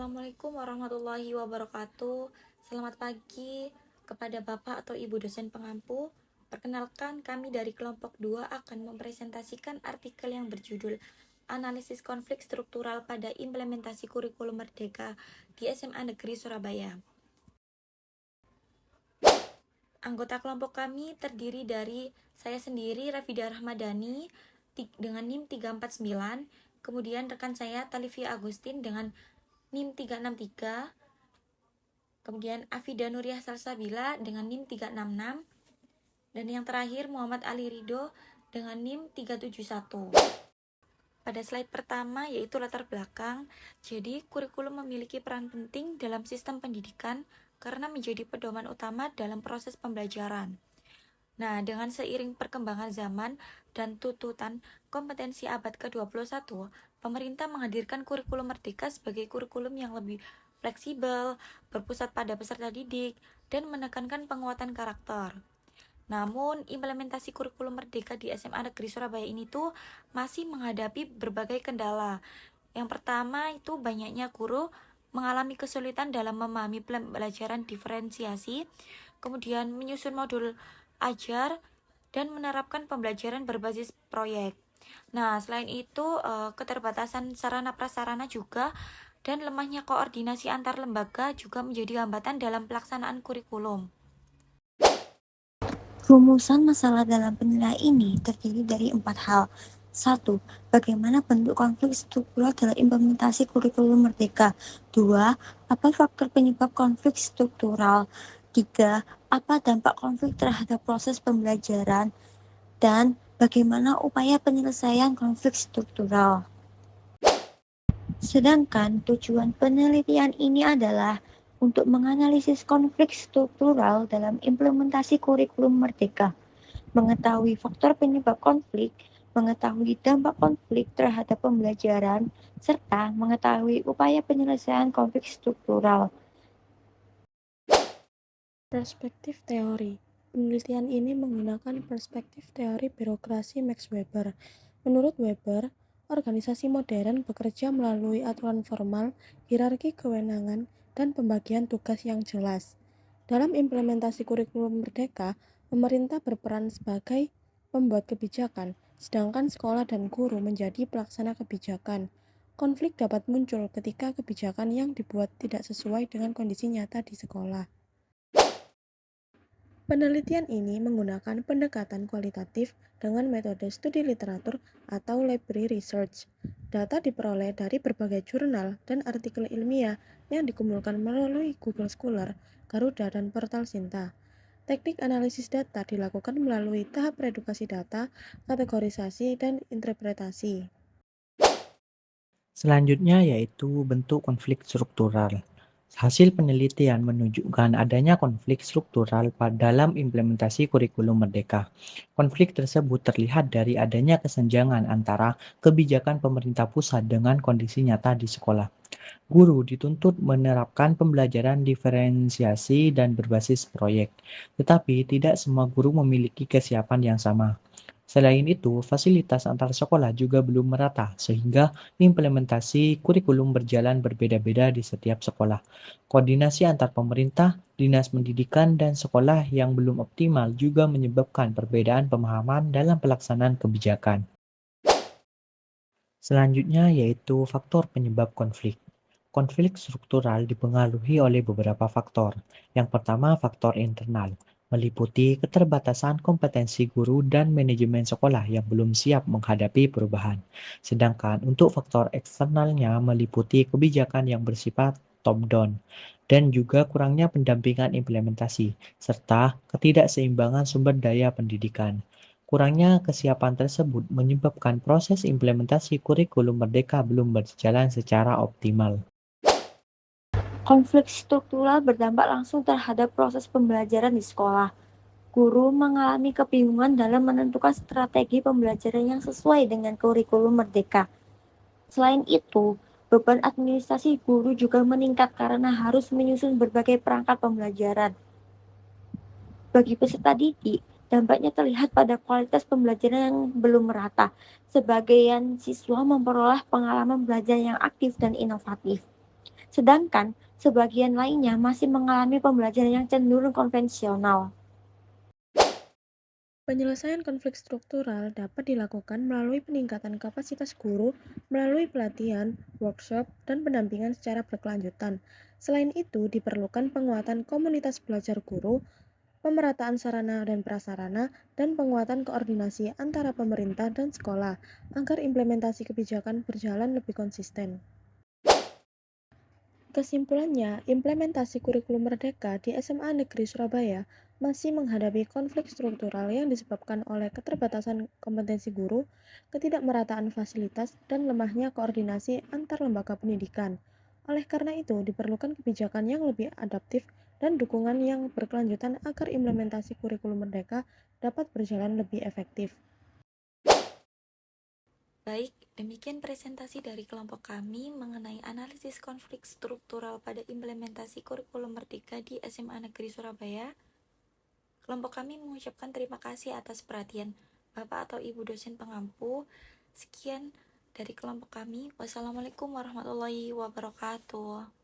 Assalamualaikum warahmatullahi wabarakatuh. Selamat pagi kepada Bapak atau Ibu dosen pengampu. Perkenalkan, kami dari kelompok 2 akan mempresentasikan artikel yang berjudul Analisis Konflik Struktural pada Implementasi Kurikulum Merdeka di SMA Negeri Surabaya. Anggota kelompok kami terdiri dari saya sendiri, Rafida Rahmadani, dengan NIM 349, kemudian rekan saya Talivia Agustin dengan NIM 363, kemudian Afida Nuriyah Salsabila dengan NIM 366, dan yang terakhir Muhammad Ali Ridho dengan NIM 371. Pada slide pertama yaitu latar belakang. Jadi kurikulum memiliki peran penting dalam sistem pendidikan karena menjadi pedoman utama dalam proses pembelajaran. Nah, dengan seiring perkembangan zaman dan tuntutan kompetensi abad ke-21, pemerintah menghadirkan kurikulum merdeka sebagai kurikulum yang lebih fleksibel, berpusat pada peserta didik, dan menekankan penguatan karakter. Namun, implementasi kurikulum merdeka di SMA Negeri Surabaya ini tuh masih menghadapi berbagai kendala. Yang pertama itu banyaknya guru mengalami kesulitan dalam memahami pembelajaran diferensiasi, kemudian menyusun modul ajar, dan menerapkan pembelajaran berbasis proyek. Nah, selain itu, keterbatasan sarana prasarana juga dan lemahnya koordinasi antar lembaga juga menjadi hambatan dalam pelaksanaan kurikulum. Rumusan masalah dalam penilaian ini terdiri dari 4 hal. 1. Bagaimana bentuk konflik struktural dalam implementasi kurikulum merdeka? 2. Apa faktor penyebab konflik struktural? 3. Apa dampak konflik terhadap proses pembelajaran? Dan bagaimana upaya penyelesaian konflik struktural? Sedangkan tujuan penelitian ini adalah untuk menganalisis konflik struktural dalam implementasi kurikulum merdeka, mengetahui faktor penyebab konflik, mengetahui dampak konflik terhadap pembelajaran, serta mengetahui upaya penyelesaian konflik struktural. Perspektif teori. Penelitian ini menggunakan perspektif teori birokrasi Max Weber. Menurut Weber, organisasi modern bekerja melalui aturan formal, hierarki kewenangan, dan pembagian tugas yang jelas. Dalam implementasi kurikulum merdeka, pemerintah berperan sebagai pembuat kebijakan, sedangkan sekolah dan guru menjadi pelaksana kebijakan. Konflik dapat muncul ketika kebijakan yang dibuat tidak sesuai dengan kondisi nyata di sekolah. Penelitian ini menggunakan pendekatan kualitatif dengan metode studi literatur atau library research. Data diperoleh dari berbagai jurnal dan artikel ilmiah yang dikumpulkan melalui Google Scholar, Garuda, dan portal Sinta. Teknik analisis data dilakukan melalui tahap redukasi data, kategorisasi, dan interpretasi. Selanjutnya yaitu bentuk konflik struktural. Hasil penelitian menunjukkan adanya konflik struktural dalam implementasi kurikulum merdeka. Konflik tersebut terlihat dari adanya kesenjangan antara kebijakan pemerintah pusat dengan kondisi nyata di sekolah. Guru dituntut menerapkan pembelajaran diferensiasi dan berbasis proyek, tetapi tidak semua guru memiliki kesiapan yang sama. Selain itu, fasilitas antar sekolah juga belum merata, sehingga implementasi kurikulum berjalan berbeda-beda di setiap sekolah. Koordinasi antar pemerintah, dinas pendidikan, dan sekolah yang belum optimal juga menyebabkan perbedaan pemahaman dalam pelaksanaan kebijakan. Selanjutnya yaitu faktor penyebab konflik. Konflik struktural dipengaruhi oleh beberapa faktor. Yang pertama, faktor internal, meliputi keterbatasan kompetensi guru dan manajemen sekolah yang belum siap menghadapi perubahan. Sedangkan untuk faktor eksternalnya meliputi kebijakan yang bersifat top-down dan juga kurangnya pendampingan implementasi, serta ketidakseimbangan sumber daya pendidikan. Kurangnya kesiapan tersebut menyebabkan proses implementasi kurikulum merdeka belum berjalan secara optimal. Konflik struktural berdampak langsung terhadap proses pembelajaran di sekolah. Guru mengalami kebingungan dalam menentukan strategi pembelajaran yang sesuai dengan kurikulum merdeka. Selain itu, beban administrasi guru juga meningkat karena harus menyusun berbagai perangkat pembelajaran. Bagi peserta didik, dampaknya terlihat pada kualitas pembelajaran yang belum merata. Sebagian siswa memperoleh pengalaman belajar yang aktif dan inovatif. sedangkan sebagian lainnya masih mengalami pembelajaran yang cenderung konvensional. Penyelesaian konflik struktural dapat dilakukan melalui peningkatan kapasitas guru, melalui pelatihan, workshop, dan pendampingan secara berkelanjutan. Selain itu, diperlukan penguatan komunitas belajar guru, pemerataan sarana dan prasarana, dan penguatan koordinasi antara pemerintah dan sekolah, agar implementasi kebijakan berjalan lebih konsisten. Kesimpulannya, implementasi kurikulum merdeka di SMA Negeri Surabaya masih menghadapi konflik struktural yang disebabkan oleh keterbatasan kompetensi guru, ketidakmerataan fasilitas, dan lemahnya koordinasi antar lembaga pendidikan. Oleh karena itu, diperlukan kebijakan yang lebih adaptif dan dukungan yang berkelanjutan agar implementasi kurikulum merdeka dapat berjalan lebih efektif. Baik, demikian presentasi dari kelompok kami mengenai analisis konflik struktural pada implementasi kurikulum merdeka di SMA Negeri Surabaya. Kelompok kami mengucapkan terima kasih atas perhatian Bapak atau Ibu dosen pengampu. Sekian dari kelompok kami. Wassalamualaikum warahmatullahi wabarakatuh.